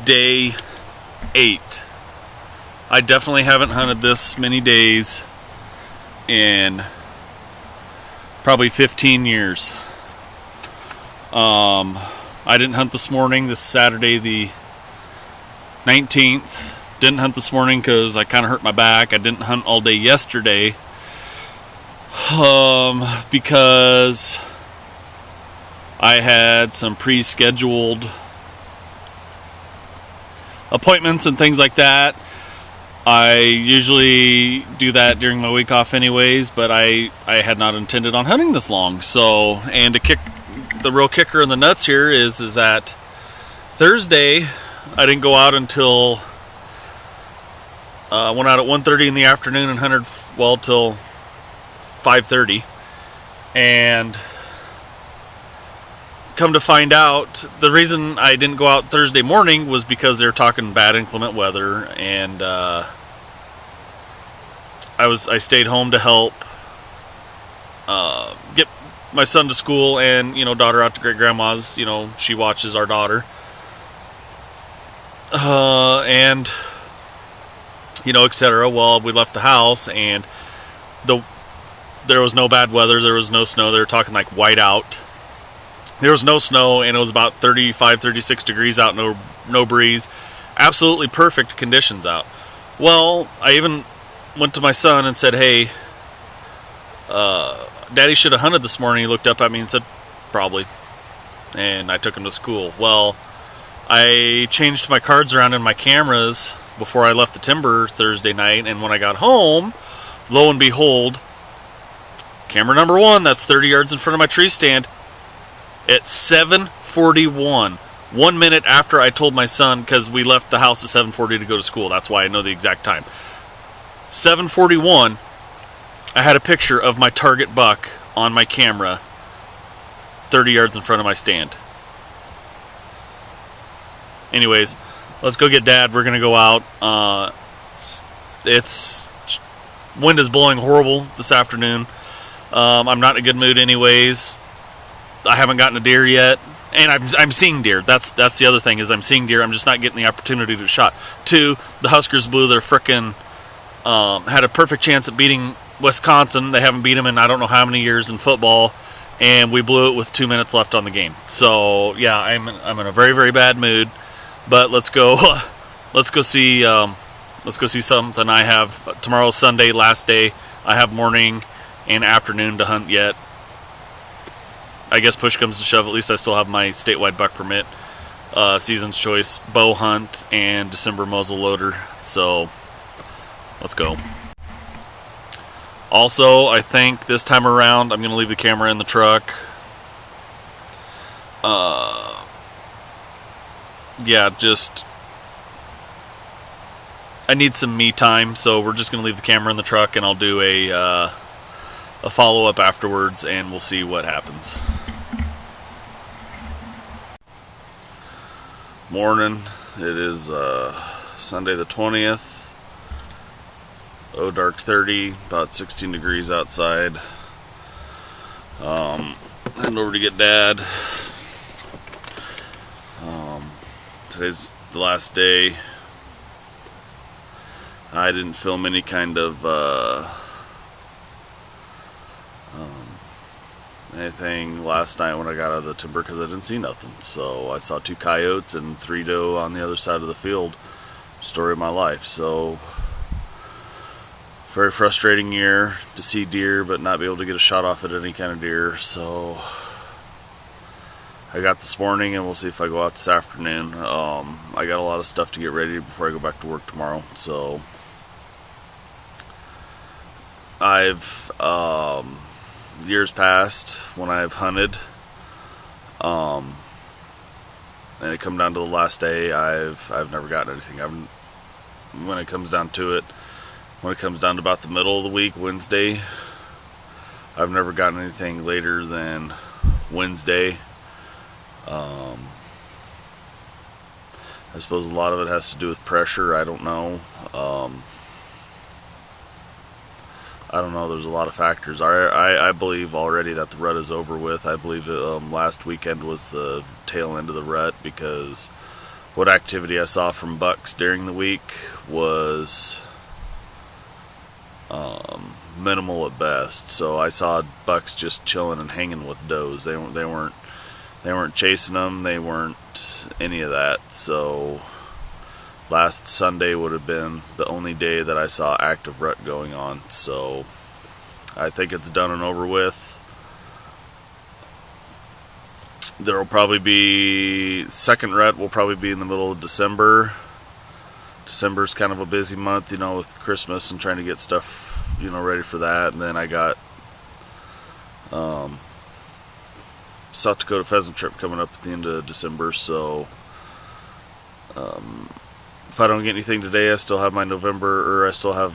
day 8. I definitely haven't hunted this many days in probably 15 years. I didn't hunt this morning. This is Saturday the 19th. Didn't hunt this morning because I kind of hurt my back. I didn't hunt all day yesterday because I had some pre-scheduled appointments and things like that. I usually do that during my week off anyways, but I had not intended on hunting this long. So, and to kick the real kicker in the nuts here is that Thursday I didn't go out until went out at 1:30 in the afternoon and hunted till 5:30, and come to find out the reason I didn't go out Thursday morning was because they were talking bad inclement weather, and I stayed home to help get my son to school and daughter out to great grandma's. She watches our daughter, and etc. Well, we left the house and there was no bad weather. There was no snow. They were talking like white out. There was no snow, and it was about 35, 36 degrees out, no breeze. Absolutely perfect conditions out. Well, I even went to my son and said, hey, Daddy should have hunted this morning. He looked up at me and said, probably. And I took him to school. Well, I changed my cards around in my cameras before I left the timber Thursday night, and when I got home, lo and behold, camera number 1, that's 30 yards in front of my tree stand, at 7:41, 1 minute after I told my son, because we left the house at 7:40 to go to school. That's why I know the exact time. 7:41, I had a picture of my target buck on my camera 30 yards in front of my stand. Anyways, let's go get Dad. We're going to go out. Wind is blowing horrible this afternoon. I'm not in a good mood anyways. I haven't gotten a deer yet, and I'm seeing deer. That's the other thing, is I'm seeing deer. I'm just not getting the opportunity to shot. 2, the Huskers blew their frickin' had a perfect chance at beating Wisconsin. They haven't beat them in I don't know how many years in football, and we blew it with 2 minutes left on the game. So yeah, I'm in a very, very bad mood. But let's go see something. I have tomorrow's Sunday, last day. I have morning and afternoon to hunt yet. I guess push comes to shove, at least I still have my statewide buck permit, season's choice bow hunt, and December muzzle loader. So let's go. Also, I think this time around I'm going to leave the camera in the truck. Yeah, just I need some me time, so we're just going to leave the camera in the truck, and I'll do a follow-up afterwards, and we'll see what happens. Morning. It is Sunday the 20th. Dark 30, about 16 degrees outside. Heading over to get Dad. Today's the last day. I didn't film any kind of anything last night when I got out of the timber because I didn't see nothing. So I saw 2 coyotes and 3 doe on the other side of the field. Story of my life. So very frustrating year to see deer but not be able to get a shot off at any kind of deer. So I got this morning, and we'll see if I go out this afternoon. I got a lot of stuff to get ready before I go back to work tomorrow. So I've years past when I've hunted, and it come down to the last day, I've never gotten anything. When it comes down to it, when it comes down to about the middle of the week, Wednesday, I've never gotten anything later than Wednesday. I suppose a lot of it has to do with pressure. I don't know. I don't know. There's a lot of factors. I believe already that the rut is over with. I believe last weekend was the tail end of the rut because what activity I saw from bucks during the week was minimal at best. So I saw bucks just chilling and hanging with does. They weren't chasing them. They weren't any of that. So last Sunday would have been the only day that I saw active rut going on. So I think it's done and over with. There will probably be second rut will probably be in the middle of December. December's kind of a busy month, with Christmas and trying to get stuff, ready for that. And then I got South Dakota pheasant trip coming up at the end of December. So if I don't get anything today, I still have my I still have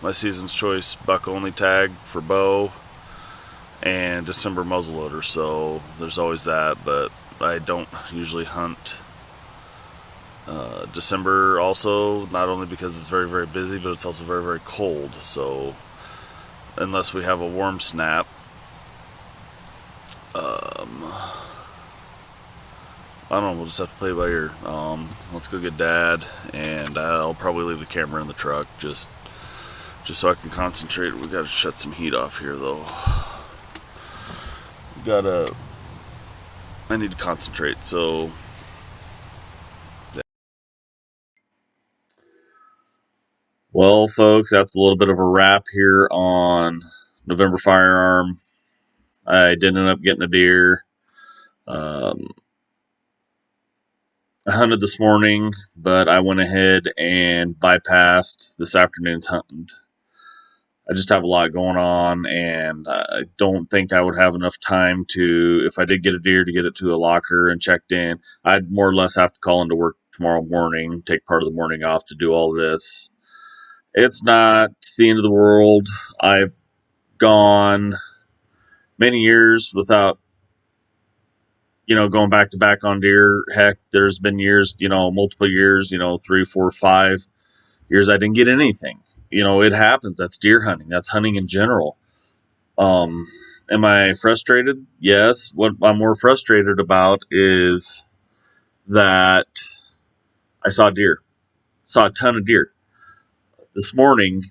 my season's choice buck only tag for bow and December muzzleloader. So there's always that, but I don't usually hunt December also, not only because it's very, very busy, but it's also very, very cold. So unless we have a warm snap, I don't know, we'll just have to play by ear. Let's go get Dad, and I'll probably leave the camera in the truck just so I can concentrate. We gotta shut some heat off here though. I need to concentrate, so well, folks, that's a little bit of a wrap here on November Firearm. I did end up getting a deer. I hunted this morning, but I went ahead and bypassed this afternoon's hunt. I just have a lot going on, and I don't think I would have enough time to, if I did get a deer, to get it to a locker and checked in. I'd more or less have to call into work tomorrow morning, take part of the morning off to do all this. It's not the end of the world. I've gone many years without, going back to back on deer. Heck, there's been years, multiple years, 3, 4, 5 years I didn't get anything. It happens. That's deer hunting. That's hunting in general. Am I frustrated? Yes. What I'm more frustrated about is that I saw deer. Saw a ton of deer. This morning,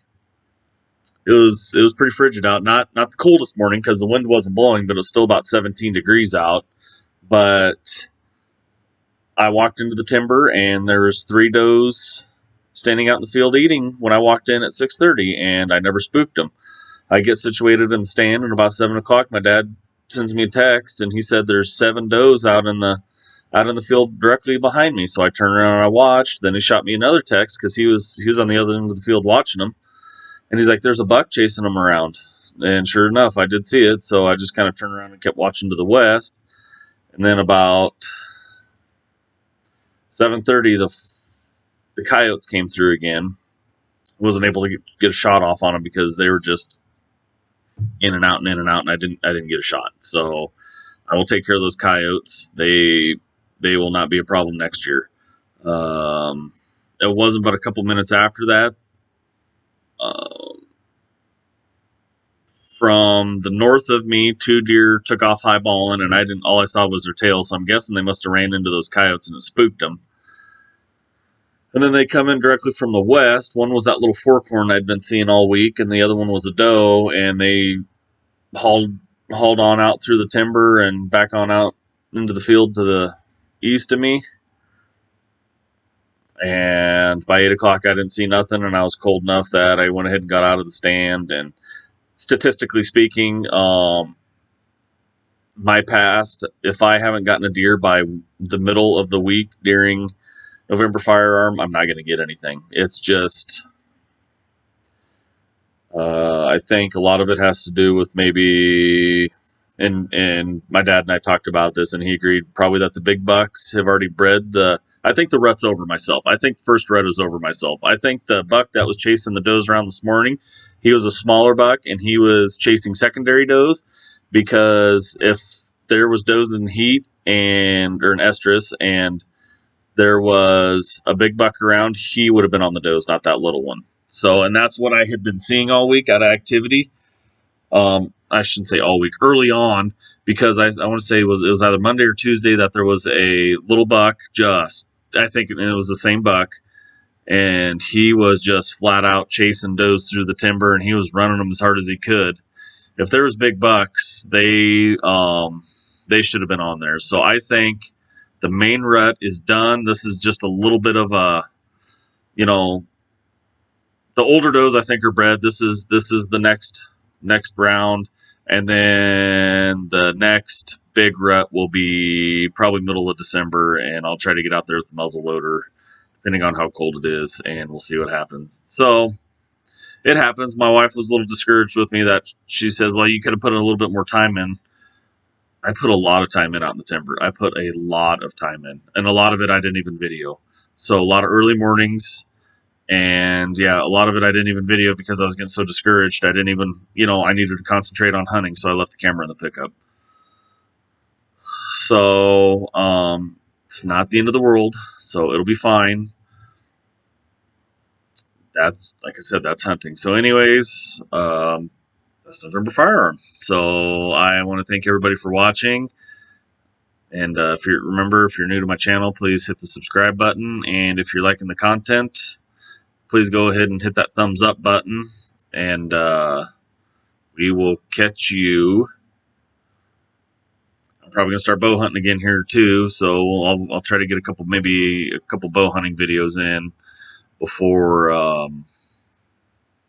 it was pretty frigid out. Not the coldest morning because the wind wasn't blowing, but it was still about 17 degrees out. But I walked into the timber and there was 3 does standing out in the field eating when I walked in at 6:30, and I never spooked them. I get situated in the stand, and about 7 o'clock, my dad sends me a text, and he said there's 7 does out in the field directly behind me. So I turned around and I watched. Then he shot me another text because he was on the other end of the field watching them, and he's like, "There's a buck chasing them around." And sure enough, I did see it. So I just kind of turned around and kept watching to the west. And then about 7:30, the coyotes came through again. Wasn't able to get a shot off on them because they were just in and out, and I didn't get a shot. So I will take care of those coyotes. They will not be a problem next year. It wasn't but a couple minutes after that. From the north of me, 2 deer took off highballing, and all I saw was their tails. So I'm guessing they must have ran into those coyotes and it spooked them. And then they come in directly from the west. One was that little forkhorn I'd been seeing all week, and the other one was a doe, and they hauled on out through the timber and back on out into the field to the east of me. And by 8 o'clock, I didn't see nothing, and I was cold enough that I went ahead and got out of the stand. And statistically speaking, my past, if I haven't gotten a deer by the middle of the week during November Firearm, I'm not going to get anything. It's just, I think a lot of it has to do with maybe, and my dad and I talked about this, and he agreed probably that the big bucks have already bred I think the rut's over myself. I think the first rut is over myself. I think the buck that was chasing the does around this morning, he was a smaller buck, and he was chasing secondary does, because if there was does in heat or an estrus, and there was a big buck around, he would have been on the does, not that little one. So, and that's what I had been seeing all week out of activity. I shouldn't say all week, early on, because I want to say it was either Monday or Tuesday that there was a little buck, I think it was the same buck, and he was just flat out chasing does through the timber, and he was running them as hard as he could. If there was big bucks, they should have been on there. So I think the main rut is done. This is just a little bit of a, the older does I think are bred. This is the next round, and then the next big rut will be probably middle of December, and I'll try to get out there with the muzzle loader, depending on how cold it is, and we'll see what happens. So it happens. My wife was a little discouraged with me that she said, "Well, you could have put a little bit more time in." I put a lot of time in out in the timber. I put a lot of time in, and a lot of it I didn't even video. So a lot of early mornings. And yeah, a lot of it I didn't even video because I was getting so discouraged. I didn't even, I needed to concentrate on hunting, so I left the camera in the pickup. So it's not the end of the world, so it'll be fine. That's, like I said, that's hunting. So anyways, that's November Firearm. So I want to thank everybody for watching. And if you're new to my channel, please hit the subscribe button. And if you're liking the content, please go ahead and hit that thumbs up button, and we will catch you. I'm probably gonna start bow hunting again here too, so I'll try to get maybe a couple bow hunting videos in before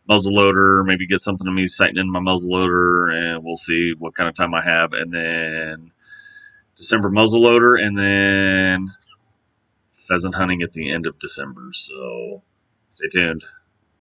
muzzleloader. Maybe get something of me sighting in my muzzleloader, and we'll see what kind of time I have. And then December muzzleloader, and then pheasant hunting at the end of December. So stay tuned.